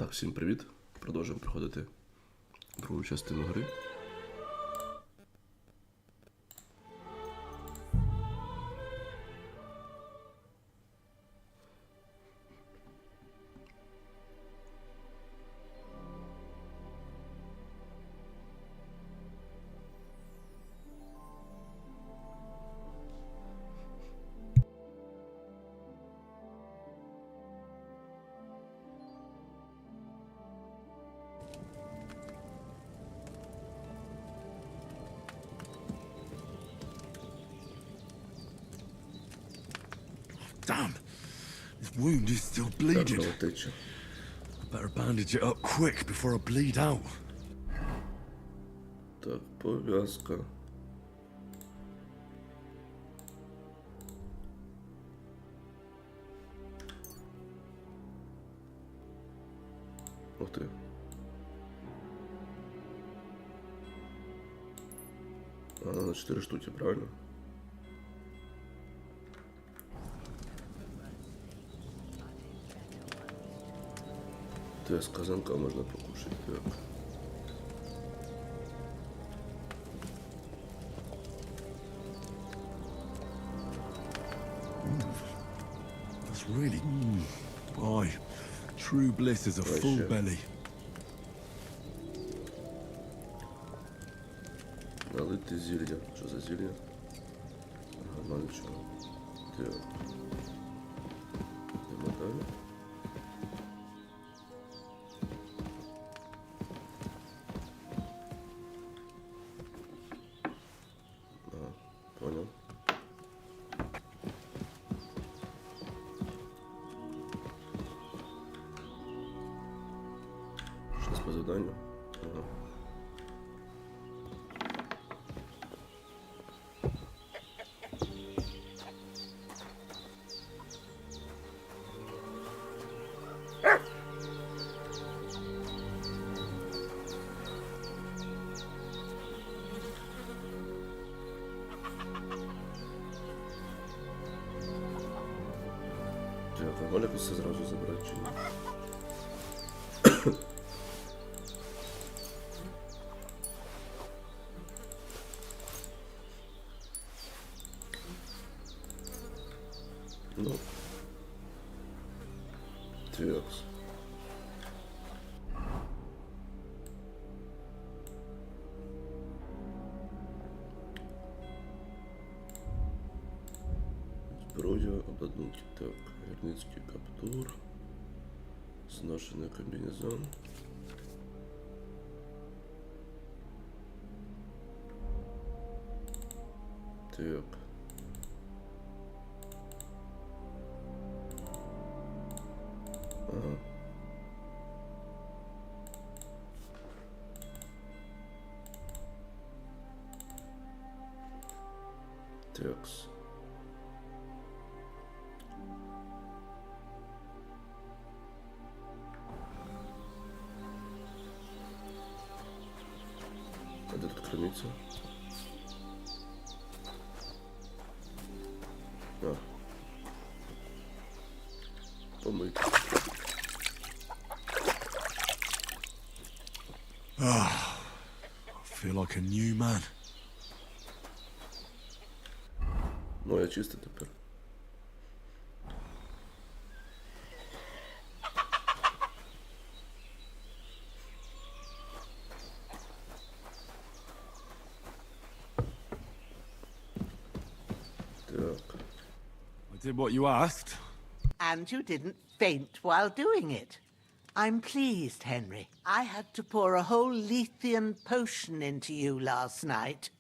Так, всім привіт. Продовжуємо проходити другу частину гри. Damn, this wound is still Так, bleeding. кровотеча. Better bandage it up quick before I bleed out. Так, пов'язка. Ух ти. На 4 штуки, правильно? С казанка можно покушать, так. That's really... Boy, true bliss is a full Вообще. belly. Налити зілля. Що за зілля? Ага, мальчик. Так. Йдемо далі. Понял. Сейчас по заданию. Ага. Можна якось це зразу забрати чи ні? Ну. Тверкс. Зброя, обладунки. Так, гірницький каптур. Зношений комбінезон. Так. Ага. Такс. А де тут кормиться? А. Помыть. I feel like a new man. Ну, я чисто тепер. Так. I did what you asked. And you didn't faint while doing it. I'm pleased, Henry. I had to pour a whole Lethean potion into you last night.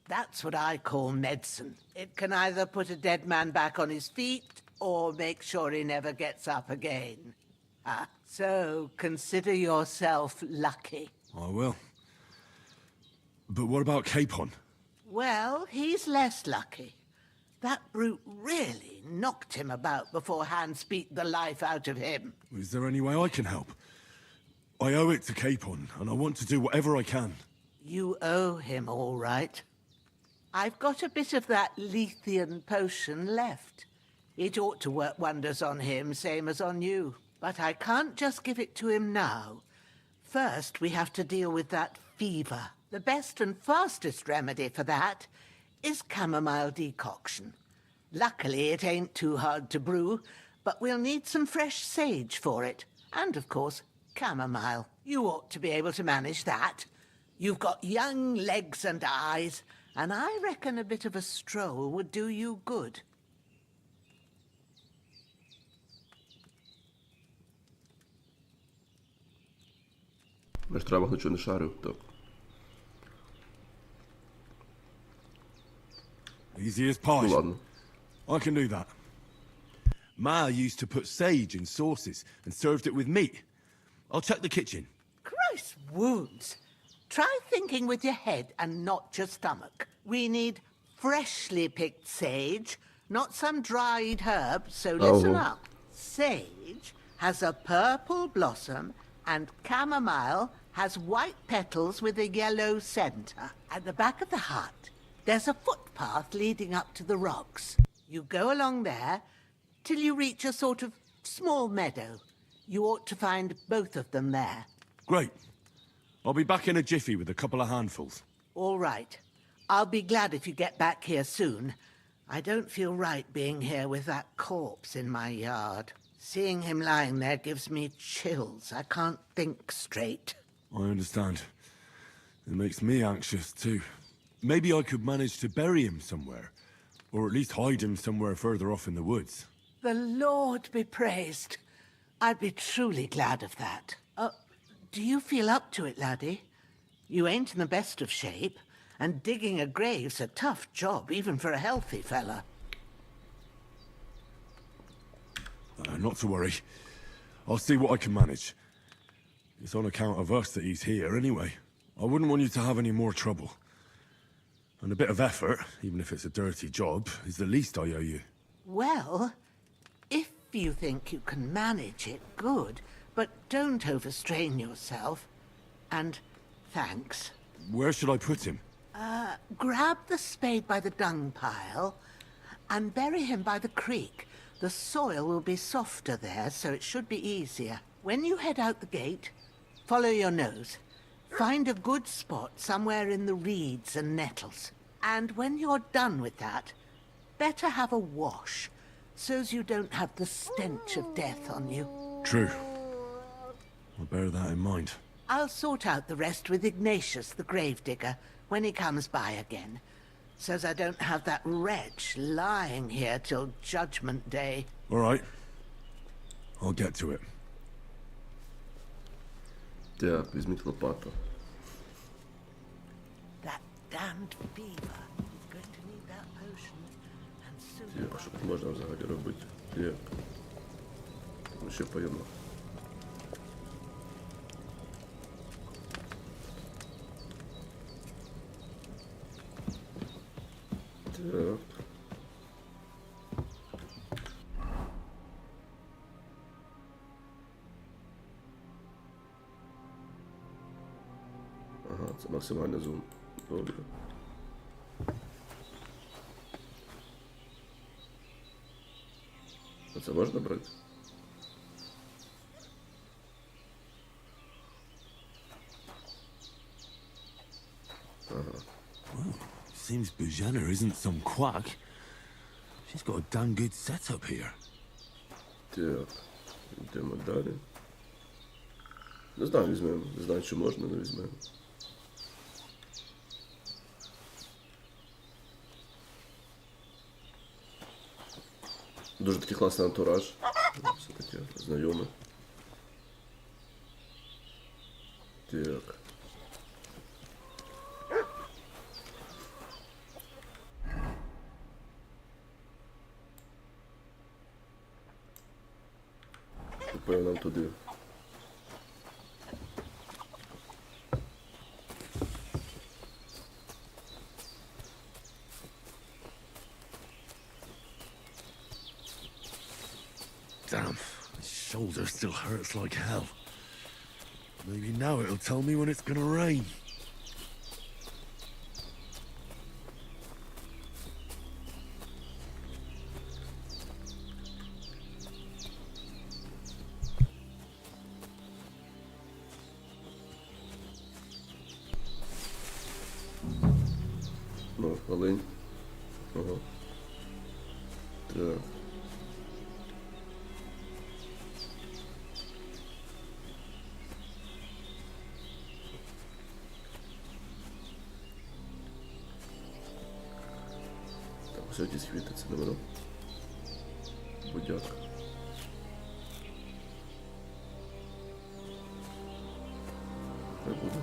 That's what I call medicine. It can either put a dead man back on his feet or make sure he never gets up again. So consider yourself lucky. I will. But what about Capon? Well, he's less lucky. That brute really knocked him about before Hans beat the life out of him. Is there any way I can help? I owe it to Capon, and I want to do whatever I can. You owe him, all right. I've got a bit of that Lethean potion left. It ought to work wonders on him, same as on you. But I can't just give it to him now. First, we have to deal with that fever. The best and fastest remedy for that is chamomile decoction. Luckily, it ain't too hard to brew, but we'll need some fresh sage for it. And, of course, chamomile. You ought to be able to manage that. You've got young legs and eyes, and I reckon a bit of a stroll would do you good. На штрафах нічого не шарю, так. Easy as Ну pie. ладно. I can do that. Ma used to put sage in sauces and served it with meat. I'll check the kitchen. Christ wounds! Try thinking with your head and not your stomach. We need freshly picked sage, not some dried herb, so listen Oh. up. Sage has a purple blossom and chamomile has white petals with a yellow center. At the back of the hut, there's a footpath leading up to the rocks. You go along there till you reach a sort of small meadow. You ought to find both of them there. Great. I'll be back in a jiffy with a couple of handfuls. All right. I'll be glad if you get back here soon. I don't feel right being here with that corpse in my yard. Seeing him lying there gives me chills. I can't think straight. I understand. It makes me anxious too. Maybe I could manage to bury him somewhere. Or at least hide him somewhere further off in the woods. The Lord be praised. I'd be truly glad of that. Do you feel up to it, laddie? You ain't in the best of shape, and digging a grave's a tough job, even for a healthy fella. Not to worry. I'll see what I can manage. It's on account of us that he's here anyway. I wouldn't want you to have any more trouble. And a bit of effort, even if it's a dirty job, is the least I owe you. Well, if you think you can manage it, good. But don't overstrain yourself. And thanks. Where should I put him? Grab the spade by the dung pile and bury him by the creek. The soil will be softer there, so it should be easier. When you head out the gate, follow your nose. Find a good spot somewhere in the reeds and nettles. And when you're done with that, better have a wash, so's you don't have the stench of death on you. True. I'll bear that in mind. I'll sort out the rest with Ignatius, the gravedigger, when he comes by again, so's I don't have that wretch lying here till Judgment Day. All right. I'll get to it. Так, візьміть лопату. That damned fever. He's going to need that potion, and soon. Так, що тут можна взагалі робити? Так. Ну, ще поїмо. Так. Ага, це максимальний зум. Добре. А це можна брати? Seems Bujana isn't some quack. She's got a damn good setup here. Так, йдемо далі. Не знаю, візьмемо. Не знаю, чи можна, але візьмемо. Дуже такий класний антураж. Все таке знайоме. Так. Напевно, нам туди. Damn, his shoulder still hurts like hell. Maybe now it'll tell me when it's gonna rain. Олень. Ага. Так. Так, сьогодні світиться, не воно. Будяк. Не буде.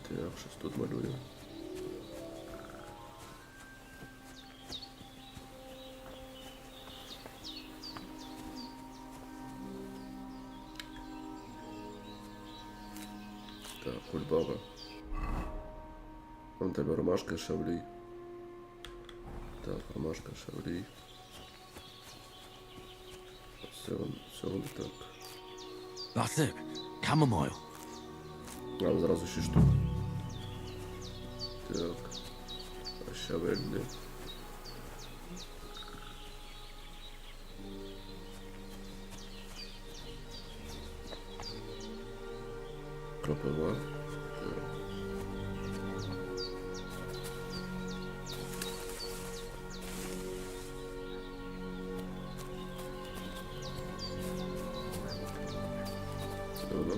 Так, щось тут малює. Так, кульбаба. Вон тебе ромашка, шавлій. Так, ромашка, шавлій. Все вон так. That's it. Chamomile. А, зразу 6 штук. Так. А щавель. Кропива. Так. Це воно.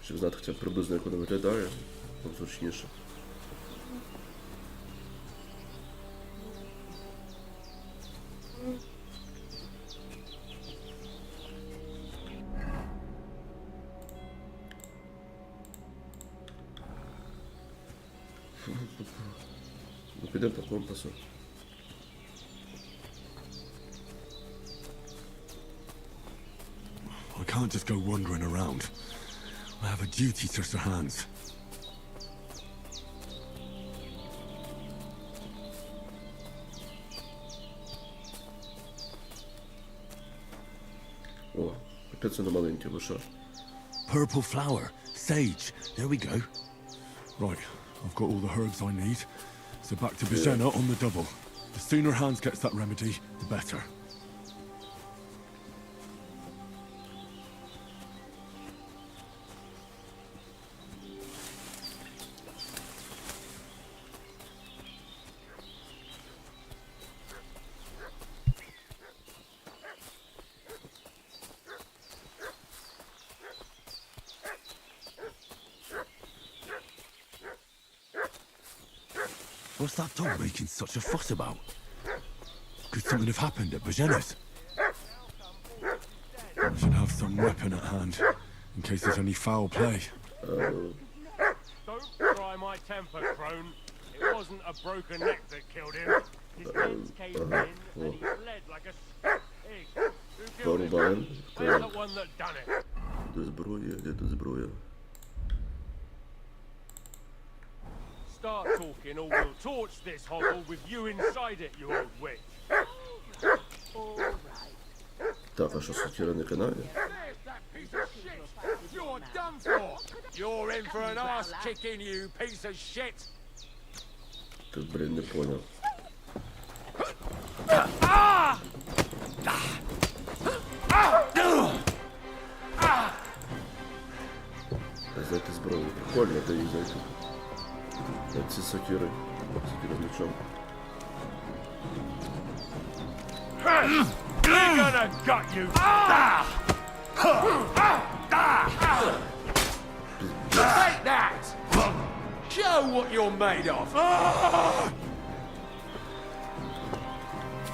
Щоб знати хоча б приблизно, як воно виглядає, вам зручніше. Ну, підемо по компасу. I can't just go wandering around. I have a duty to Sir Hans. О, опять це на маленький лише. Purple flower. Sage. There we go. Right, I've got all the herbs I need. So back to Bijenna on the double. The sooner Hans gets that remedy, the better. What's that dog making such a fuss about? Could something have happened at Bijenna's? I should have some weapon at hand, in case there's any foul play. Don't try my temper, crone. It wasn't a broken neck that killed him. His hands caved in and he bled like a pig. Who killed him? Порубаємо. Where's Так, the one that done it? де зброя, де тут зброя? Start talking or we'll torch this hovel with you inside it, you old witch. Так, а що, сокира не канає? You're done for. You're in for an ass kicking, you piece of shit. Тут, блін, не понял. Знайти зброю. Прикольно, де їх знайти. Ці сокири. Сокири з мечом. We're gonna gut you. Take that. Show what you're made of.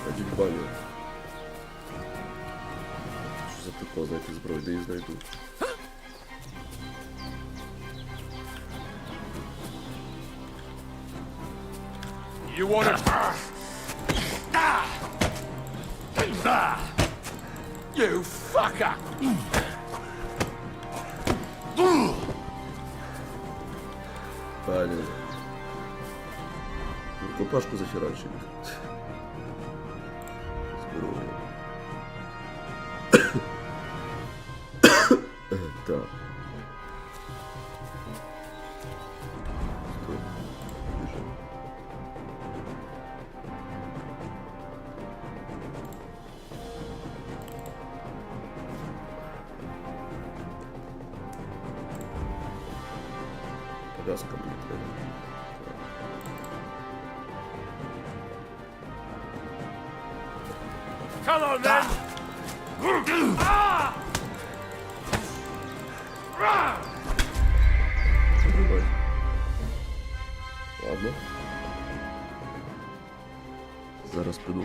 Один баню. Що за прикол знайти зброю, де їх знайду? You wanna... You fucker! Блін. Рукопашку захерачили. Зброю. Так. Стоп. Біжимо. Пов'язка мені треба. Come on, then! Забивай. Ладно. Зараз піду.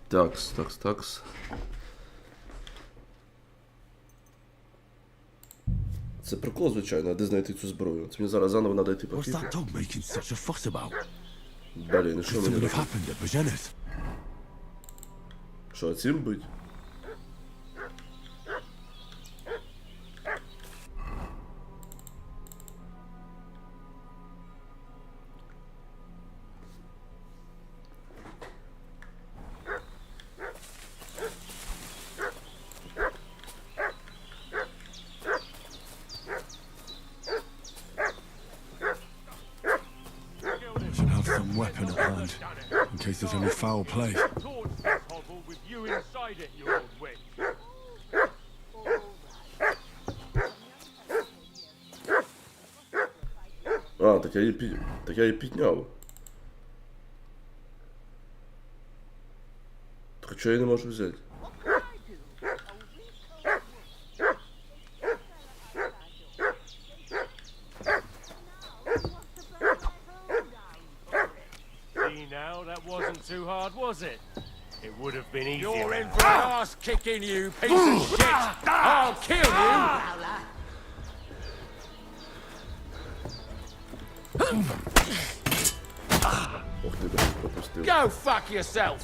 Такс. Це прикол, звичайно, а де знайти цю зброю? Це мені зараз заново треба йти по What's that фіфу. dog making such a fuss about? Блін, і що Could мені something have робити? happened at Bajena's? Що, цим бить? Should have some weapon at hand, in case there's any foul play. Towards this hovel with you inside it, you old witch. А, так я її підняв. Так чого я не можу взяти? See now, that wasn't too hard, was it? It would have been easier. You're in for an ass kicking, you piece of shit! I'll kill you! Prowler. Ох ти, блін, пропустив. Go fuck yourself!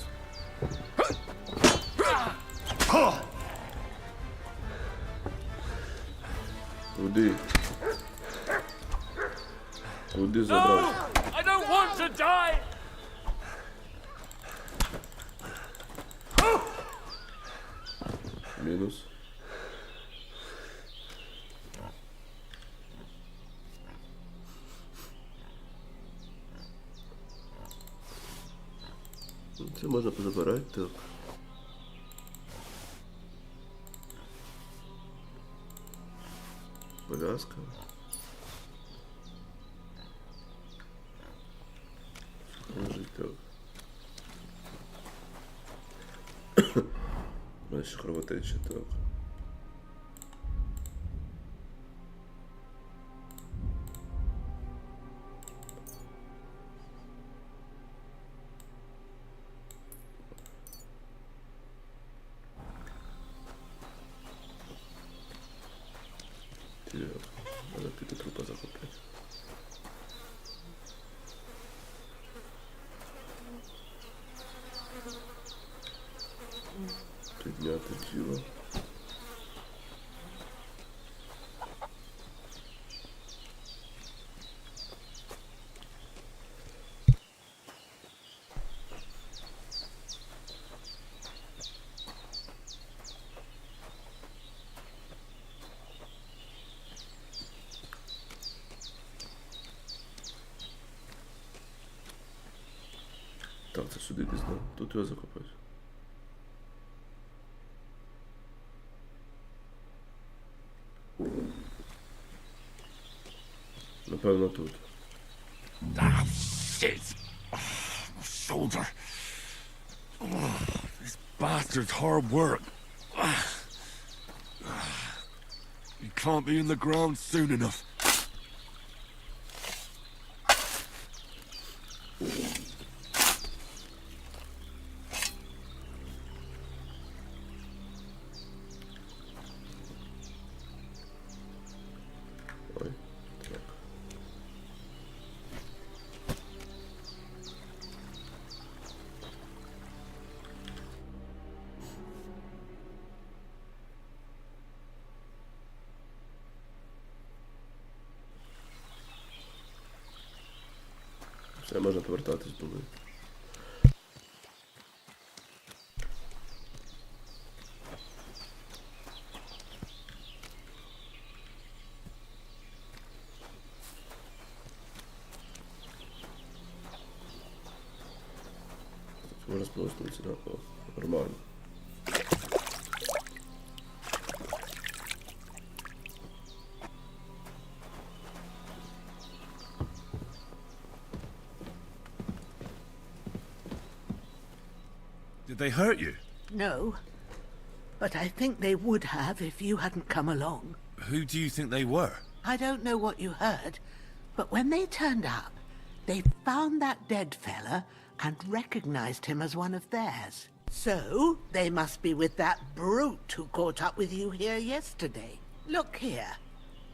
Куди? Куди забрав? I don't want to die! Мінус. Це можна позабирати, так. Пов'язка. Положить так. У мене ще кровотеча, так. Надо піти трупа захопити. Підняти тіло. Так, це сюди десь, да? Тут його закопати. Напевно, тут. Ah, shit! My shoulder. This bastard's hard work. He can't be in the ground soon enough. Ой, так. Все, можна повертатись, думаю. Можна спроститися, да? О, нормально. Did they hurt you? No, but I think they would have if you hadn't come along. Who do you think they were? I don't know what you heard, but when they turned up, they found that dead fella and recognized him as one of theirs. So, they must be with that brute who caught up with you here yesterday. Look here.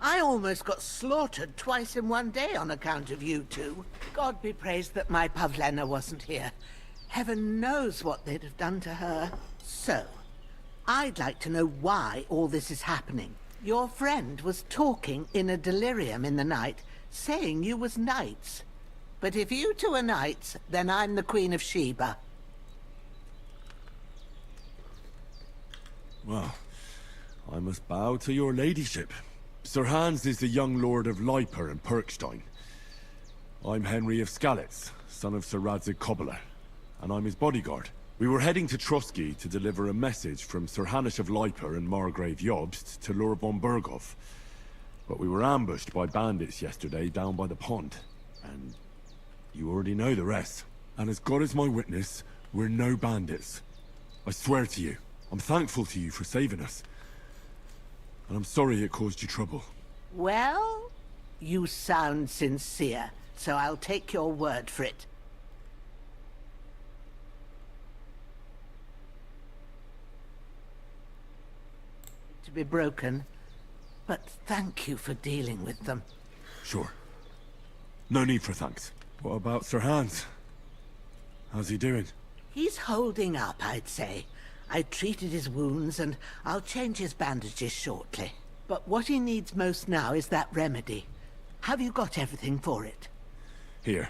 I almost got slaughtered twice in one day on account of you two. God be praised that my Pavlena wasn't here. Heaven knows what they'd have done to her. So, I'd like to know why all this is happening. Your friend was talking in a delirium in the night, saying you was knights. But if you two are knights, then I'm the Queen of Sheba. Well, I must bow to your ladyship. Sir Hans is the young lord of Leiper and Perkstein. I'm Henry of Skalitz, son of Sir Radzig Cobbler, and I'm his bodyguard. We were heading to Trusky to deliver a message from Sir Hanish of Leiper and Margrave Jobst to Lord von Berghoff. But we were ambushed by bandits yesterday down by the pond, and you already know the rest. And as God is my witness, we're no bandits. I swear to you, I'm thankful to you for saving us. And I'm sorry it caused you trouble. Well, you sound sincere, so I'll take your word for it. To be broken, but thank you for dealing with them. Sure. No need for thanks. What about Sir Hans? How's he doing? He's holding up, I'd say. I treated his wounds and I'll change his bandages shortly. But what he needs most now is that remedy. Have you got everything for it? Here.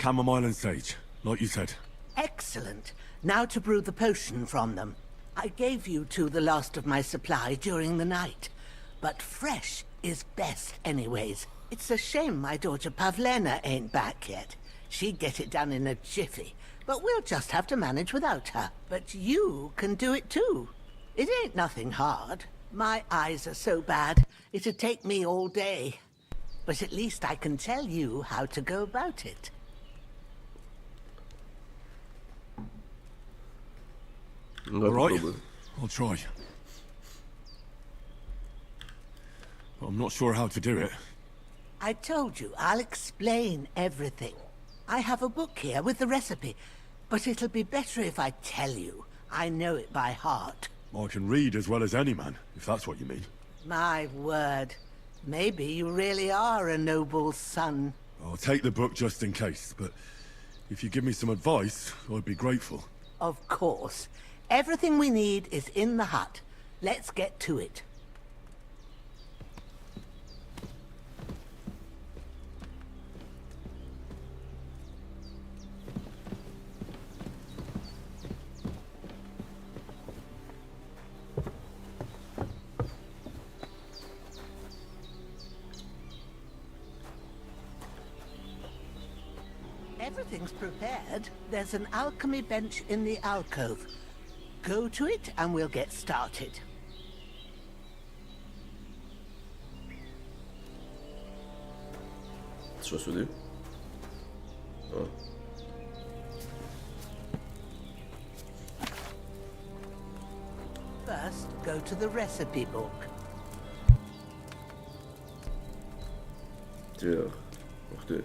Chamomile and sage, like you said. Excellent. Now to brew the potion from them. I gave you two the last of my supply during the night. But fresh is best anyways. It's a shame my daughter Pavlena ain't back yet. She'd get it done in a jiffy. But we'll just have to manage without her. But you can do it too. It ain't nothing hard. My eyes are so bad, it'd take me all day. But at least I can tell you how to go about it. No All right, problem. I'll try. But I'm not sure how to do it. I told you, I'll explain everything. I have a book here with the recipe, but it'll be better if I tell you. I know it by heart. I can read as well as any man, if that's what you mean. My word. Maybe you really are a noble son. I'll take the book just in case, but if you give me some advice, I'd be grateful. Of course. Everything we need is in the hut. Let's get to it. Everything's prepared. There's an alchemy bench in the alcove. Go to it and we'll get started. Що сюди? А. First, go to the recipe book. Так. Ух ти.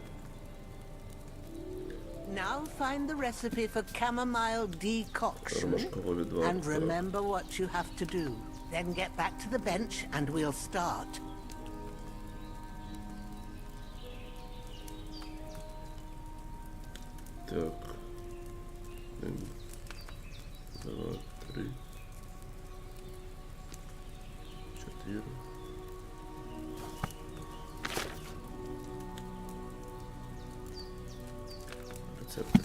Now find the recipe for chamomile decoction Ромашковий відвар. and remember what you have to do. Then get back to the bench and we'll start. Так. 1, 2, 3, 4. рецепти.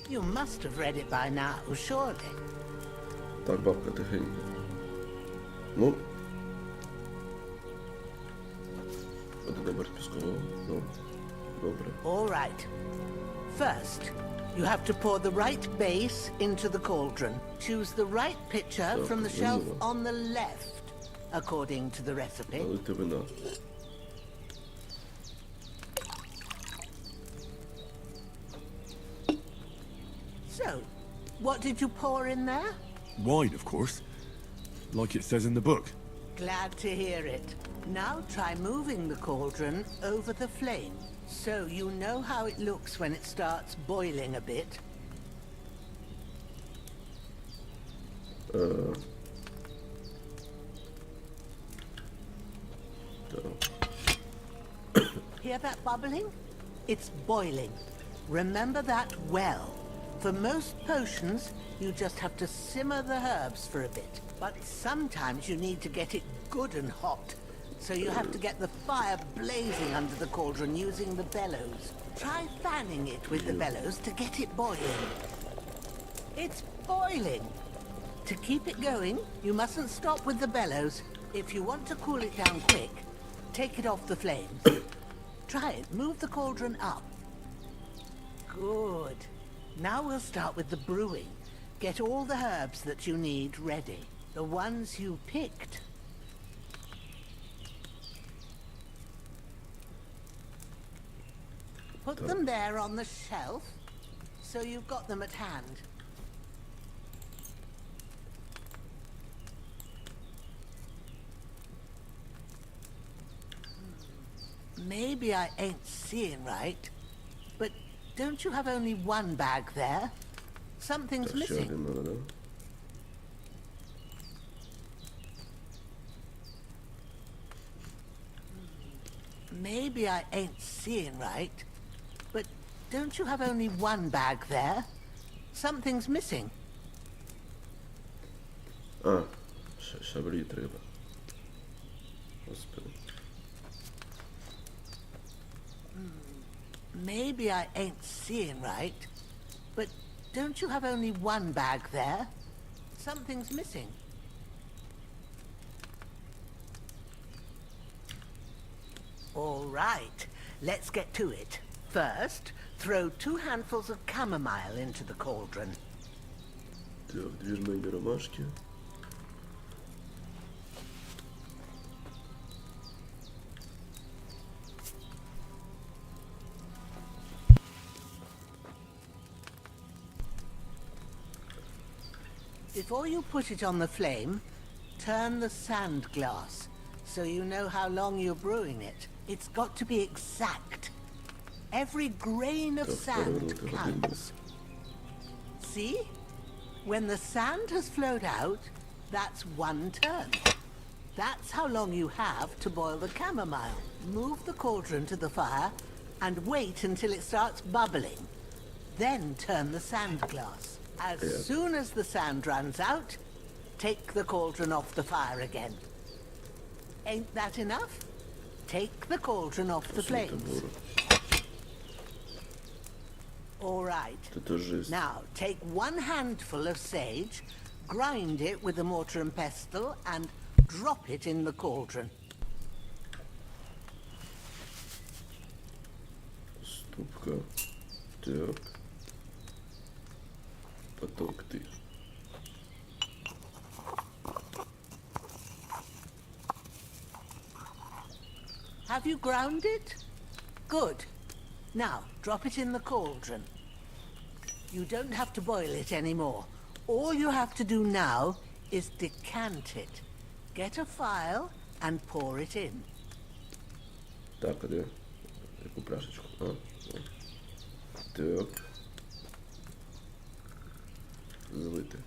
You must have read it by now, surely. Так, бабка, тихенько. Ну. Один набір піскового. Ну, добре. All right. First, you have to pour the right base into the cauldron. Choose the right pitcher Так, from the shelf зрозуміло. on the left, according to the recipe. Налити вина. So, what did you pour in there? Wine, of course. Like it says in the book. Glad to hear it. Now try moving the cauldron over the flame, so you know how it looks when it starts boiling a bit. Hear that bubbling? It's boiling. Remember that well. For most potions, you just have to simmer the herbs for a bit. But sometimes you need to get it good and hot. So you have to get the fire blazing under the cauldron using the bellows. Try fanning it with the bellows to get it boiling. It's boiling. To keep it going, you mustn't stop with the bellows. If you want to cool it down quick, take it off the flames. Try it. Move the cauldron up. Good. Now we'll start with the brewing. Get all the herbs that you need ready. The ones you picked. Put them there on the shelf, so you've got them at hand. Maybe I ain't seeing right, but don't you have only one bag there? Something's Так, ще missing. один надо, да? Maybe I ain't seeing right, but don't you have only one bag there? Something's missing. А, шаблі треба. Господи. Maybe I ain't seeing right, but don't you have only one bag there? Something's missing. All right, let's get to it. First, throw 2 handfuls of chamomile into the cauldron. Так, 2 жмені ромашки. Before you put it on the flame, turn the sand glass so you know how long you're brewing it. It's got to be exact. Every grain of sand counts. See? When the sand has flowed out, that's 1 turn. That's how long you have to boil the chamomile. Move the cauldron to the fire and wait until it starts bubbling. Then turn the sand glass. As soon as the sand runs out, take the cauldron off the fire again. Ain't that enough? Take the cauldron off the flames. All right. Это жесть. Now, take 1 handful of sage, grind it with a mortar and pestle, and drop it in the cauldron. Ступка. Так. Потолкти. Have you ground it? Good. Now, drop it in the cauldron. You don't have to boil it anymore. All you have to do now is decant it. Get a file and pour it in. Так, а де? Яку пляшечку? А, о. Так. Залити.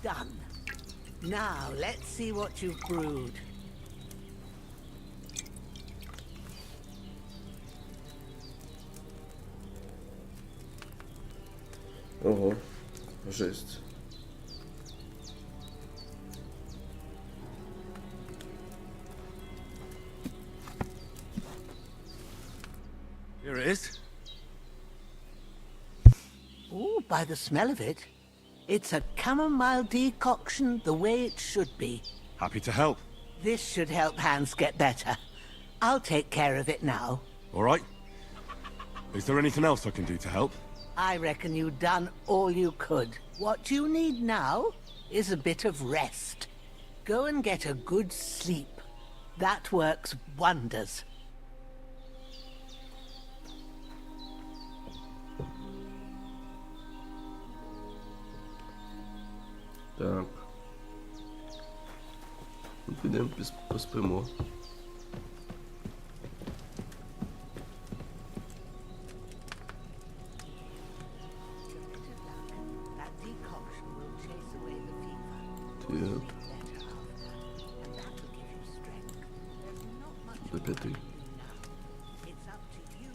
Done. Now, let's see what you've brewed. Ого. Жесть. by the smell of it. It's a chamomile decoction the way it should be. Happy to help. This should help Hans get better. I'll take care of it now. All right. Is there anything else I can do to help? I reckon you've done all you could. What you need now is a bit of rest. Go and get a good sleep. That works wonders. Так. Ну, підемо поспимо. That decoction will chase away the fever. Так, Better after. And that will give you strength. There's not much до 5. now. It's up to you.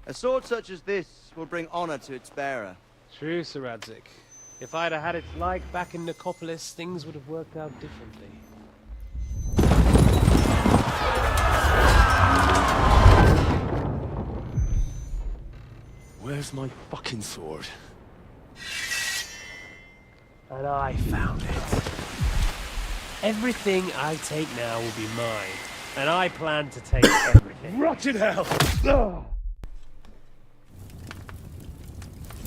A sword such as this will bring honor to its bearer. True, Sir Radzik. If I'd have had its like back in Nicopolis, things would have worked out differently. Where's my fucking sword? And I found it. Everything I take now will be mine. And I plan to take everything. Rotted hell!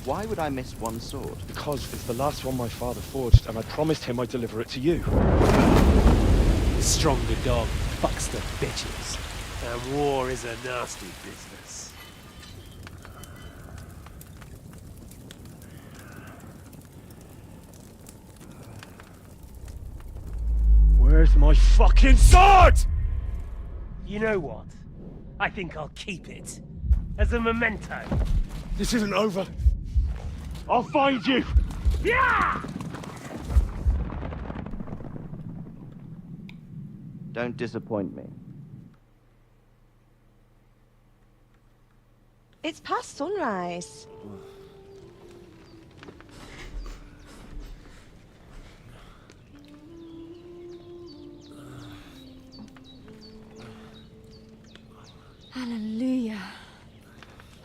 Why would I miss one sword? Because it's the last one my father forged, and I promised him I'd deliver it to you. Stronger dog fucks the bitches. And war is a nasty business. Where's my fucking sword? You know what? I think I'll keep it. As a memento. This isn't over. I'll find you! Yeah! Don't disappoint me. It's past sunrise. Hallelujah.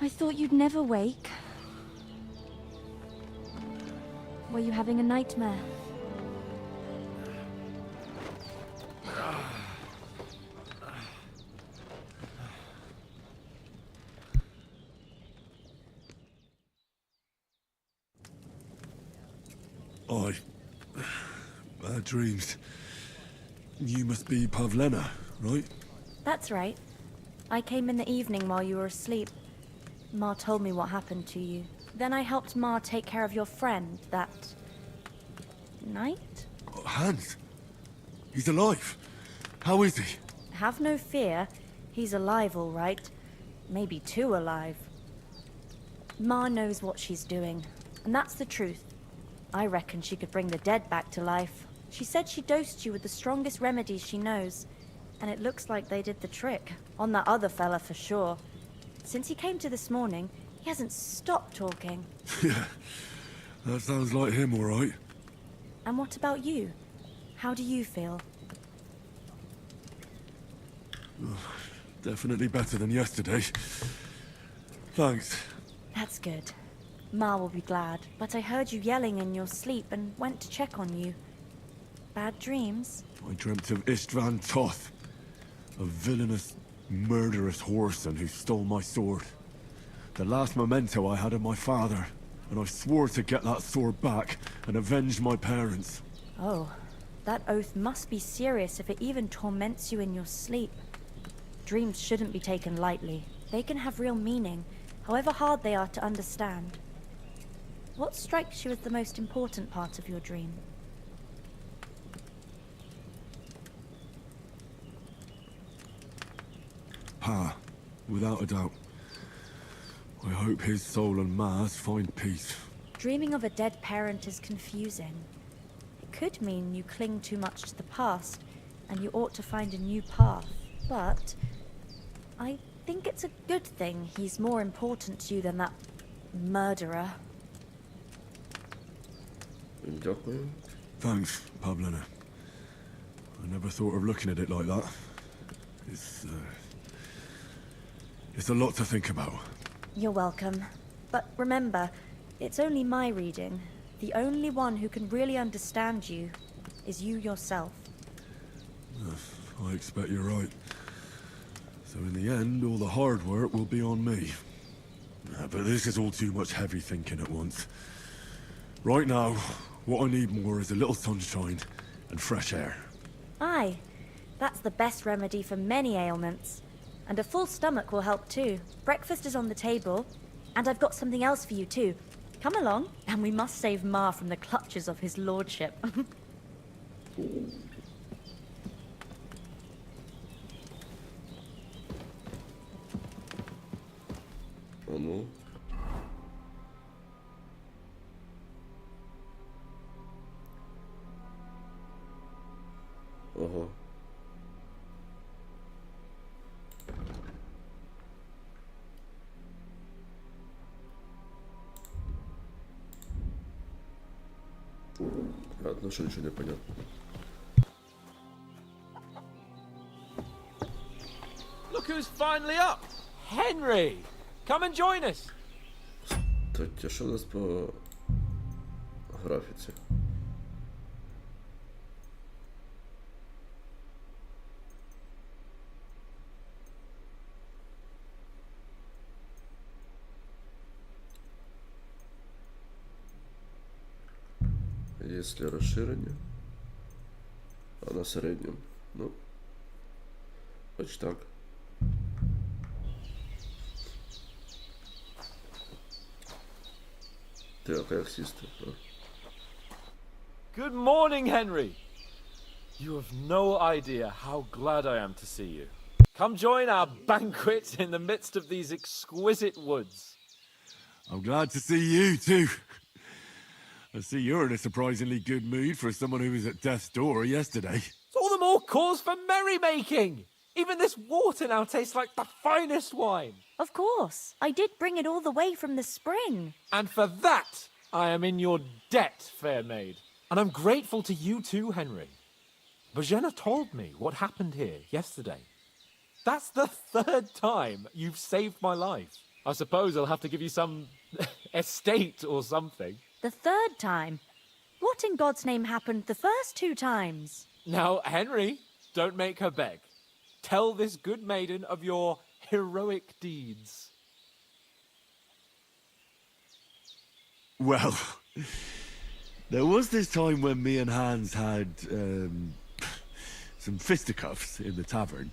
I thought you'd never wake. Were you having a nightmare? Bad dreams. You must be Pavlena, right? That's right. I came in the evening while you were asleep. Ma told me what happened to you. Then I helped Ma take care of your friend that night? Oh, Hans. He's alive. How is he? Have no fear. He's alive, all right. Maybe too alive. Ma knows what she's doing, and that's the truth. I reckon she could bring the dead back to life. She said she dosed you with the strongest remedies she knows, and it looks like they did the trick. On that other fella for sure. Since he came to this morning, he hasn't stopped talking. Yeah, that sounds like him, all right. And what about you? How do you feel? Definitely better than yesterday. Thanks. That's good. Ma will be glad, but I heard you yelling in your sleep and went to check on you. Bad dreams? I dreamt of Istvan Toth, a villainous, murderous whoreson who stole my sword. The last memento I had of my father, and I swore to get that sword back and avenge my parents. Oh, that oath must be serious if it even torments you in your sleep. Dreams shouldn't be taken lightly. They can have real meaning, however hard they are to understand. What strikes you as the most important part of your dream? Pa, without a doubt. I hope his soul and Ma's find peace. Dreaming of a dead parent is confusing. It could mean you cling too much to the past, and you ought to find a new path. But I think it's a good thing he's more important to you than that murderer. Дякую. Thanks, Pavlina. I never thought of looking at it like that. It's a lot to think about. You're welcome. But remember, it's only my reading. The only one who can really understand you is you yourself. I expect you're right. So in the end, all the hard work will be on me. But this is all too much heavy thinking at once. Right now, what I need more is a little sunshine and fresh air. Aye, that's the best remedy for many ailments. And a full stomach will help too. Breakfast is on the table, and I've got something else for you too. Come along, and we must save Ma from the clutches of his lordship. А ну. Ого. Ладно, что ничего не понятно. Look who's finally up! Henry! Come and join us! Кстати, а что у нас по графике? Если расширение, а на среднем, ну, почти так. Так, як сісти? Good morning, Henry. You have no idea how glad I am to see you. Come join our banquet in the midst of these exquisite woods. I'm glad to see you too. I see you're in a surprisingly good mood for someone who was at death's door yesterday. It's all the more cause for merrymaking. Even this water now tastes like the finest wine. Of course, I did bring it all the way from the spring. And for that, I am in your debt, fair maid. And I'm grateful to you too, Henry. Bojena told me what happened here yesterday. That's the third time you've saved my life. I suppose I'll have to give you some estate or something. The third time? What in God's name happened the first 2 times? Now, Henry, don't make her beg. Tell this good maiden of your heroic deeds. Well, there was this time when me and Hans had some fisticuffs in the tavern,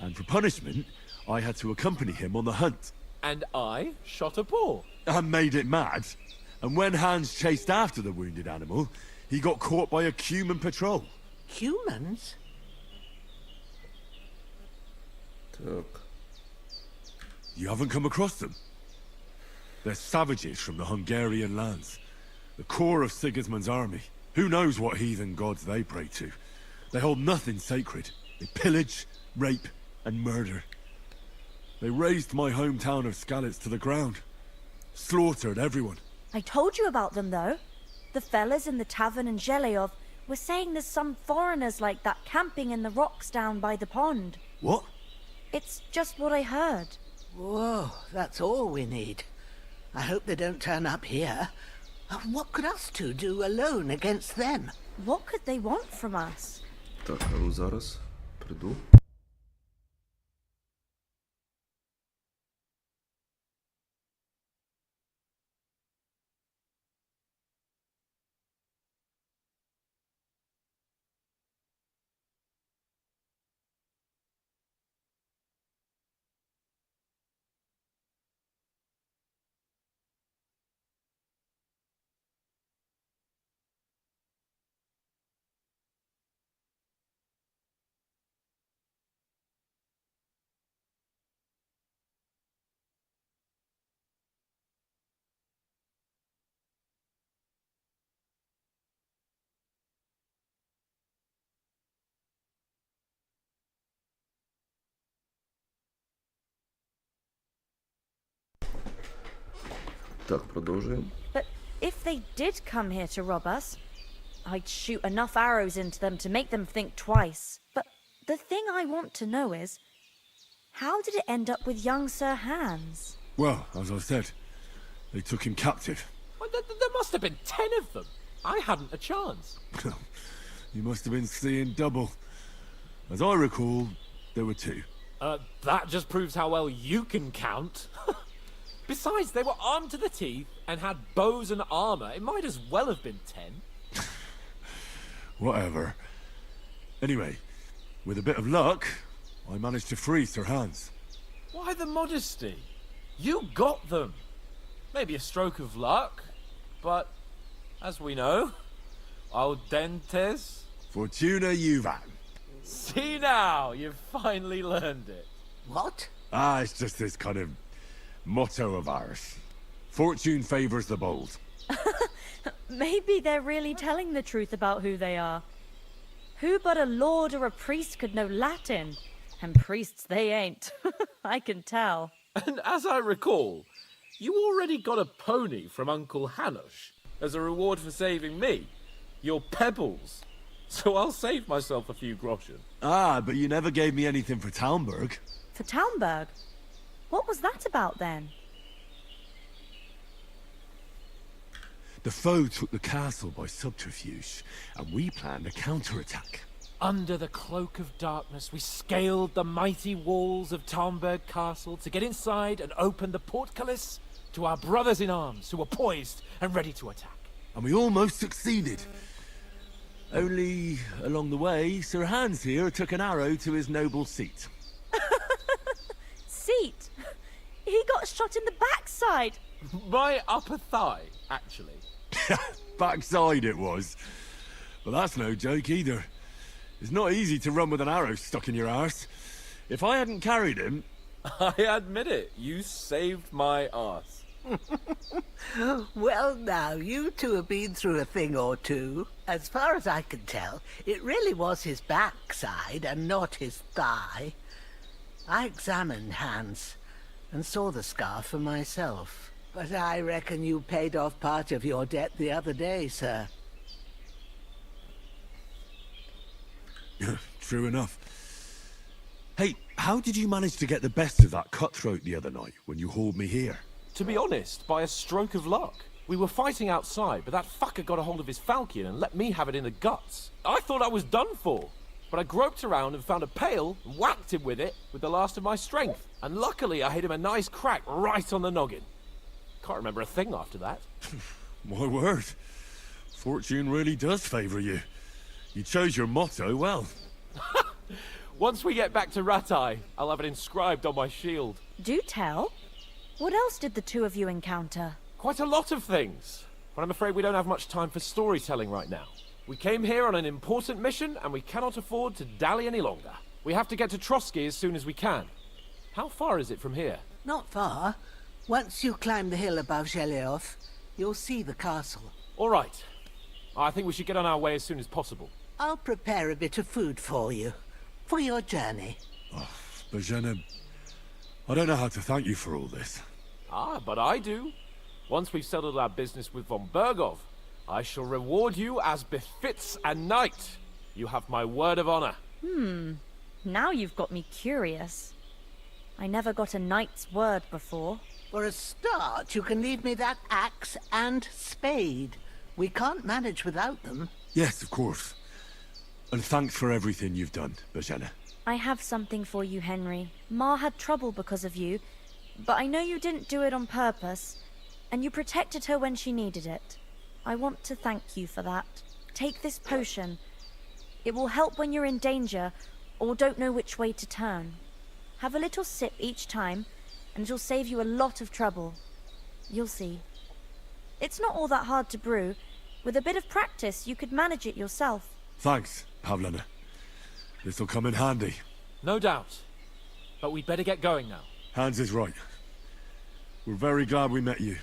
and for punishment, I had to accompany him on the hunt. And I shot a boar. And made it mad. And when Hans chased after the wounded animal, he got caught by a human patrol. Humans? Так. You haven't come across them? They're savages from the Hungarian lands. The core of Sigismund's army. Who knows what heathen gods they pray to? They hold nothing sacred. They pillage, rape, and murder. They razed my hometown of Skalitz to the ground. Slaughtered everyone. I told you about them, though. The fellas in the tavern in Zhelyov were saying there's some foreigners like that camping in the rocks down by the pond. What? It's just what I heard. Whoa, that's all we need. I hope they don't turn up here. What could us two do alone against them? What could they want from us? Так, а ну зараз приду. Так, продовжуємо. But if they did come here to rob us, I'd shoot enough arrows into them to make them think twice. But the thing I want to know is, how did it end up with young Sir Hans? Well, as I said, they took him captive. Well, there must have been 10 of them. I hadn't a chance. You must have been seeing double. As I recall, there were 2. That just proves how well you can count. Besides, they were armed to the teeth and had bows and armor. It might as well have been 10. Whatever. Anyway, with a bit of luck, I managed to free Sir Hans. Why the modesty? You got them. Maybe a stroke of luck, but as we know, al dentes. Fortuna juvat. See now, you've finally learned it. What? It's just this kind of motto of ours. Fortune favors the bold. Maybe they're really telling the truth about who they are. Who but a lord or a priest could know Latin? And priests they ain't. I can tell. And as I recall, you already got a pony from Uncle Hanush as a reward for saving me. Your pebbles. So I'll save myself a few groschen. But you never gave me anything for Talmberg. For Talmberg? What was that about then? The foe took the castle by subterfuge, and we planned a counterattack. Under the cloak of darkness, we scaled the mighty walls of Talmberg Castle to get inside and open the portcullis to our brothers in arms who were poised and ready to attack. And we almost succeeded. Only, along the way, Sir Hans here took an arrow to his noble seat. Seat? He got shot in the backside. My upper thigh, actually. Backside it was. But that's no joke either. It's not easy to run with an arrow stuck in your arse. If I hadn't carried him... I admit it, you saved my arse. Well, now, you two have been through a thing or two. As far as I can tell, it really was his backside and not his thigh. I examined Hans and saw the scar for myself. But I reckon you paid off part of your debt the other day, sir. True enough. Hey, how did you manage to get the best of that cutthroat the other night when you hauled me here? To be honest, by a stroke of luck. We were fighting outside, but that fucker got a hold of his falchion and let me have it in the guts. I thought I was done for. But I groped around and found a pail and whacked him with it with the last of my strength. And luckily I hit him a nice crack right on the noggin. Can't remember a thing after that. My word. Fortune really does favour you. You chose your motto well. Once we get back to Ratai, I'll have it inscribed on my shield. Do tell. What else did the two of you encounter? Quite a lot of things. But I'm afraid we don't have much time for storytelling right now. We came here on an important mission, and we cannot afford to dally any longer. We have to get to Trotsky as soon as we can. How far is it from here? Not far. Once you climb the hill above Zheleoth, you'll see the castle. All right. I think we should get on our way as soon as possible. I'll prepare a bit of food for you, for your journey. Bozhena, I don't know how to thank you for all this. But I do. Once we've settled our business with von Bergov, I shall reward you as befits a knight. You have my word of honor. Now you've got me curious. I never got a knight's word before. For a start, you can leave me that axe and spade. We can't manage without them. Yes, of course. And thanks for everything you've done, Bozhena. I have something for you, Henry. Ma had trouble because of you, but I know you didn't do it on purpose, and you protected her when she needed it. I want to thank you for that. Take this potion. It will help when you're in danger or don't know which way to turn. Have a little sip each time, and it'll save you a lot of trouble. You'll see. It's not all that hard to brew. With a bit of practice, you could manage it yourself. Thanks, Pavlena. This'll come in handy. No doubt. But we'd better get going now. Hans is right. We're very glad we met you.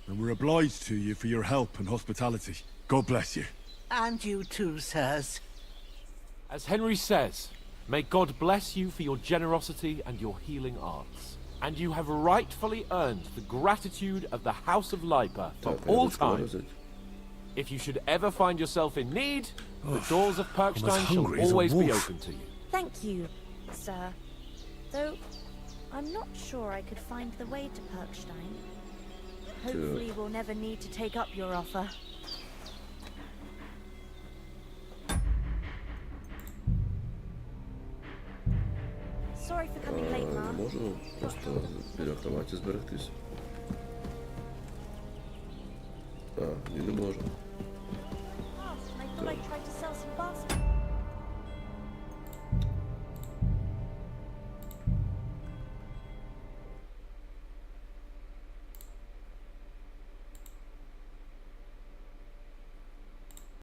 And we're obliged to you for your help and hospitality. God bless you. And you too, sirs. As Henry says, may God bless you for your generosity and your healing arts. And you have rightfully earned the gratitude of the House of Lipa for all time. If you should ever find yourself in need, the doors of I'm as Perkstein shall hungry as a always be wolf. open to you. Thank you, sir. Though, I'm not sure I could find the way to Perkstein. Hopefully we'll never need to take up your offer. Sorry for coming late, Mom. Можу просто біля кроваті зберегтись.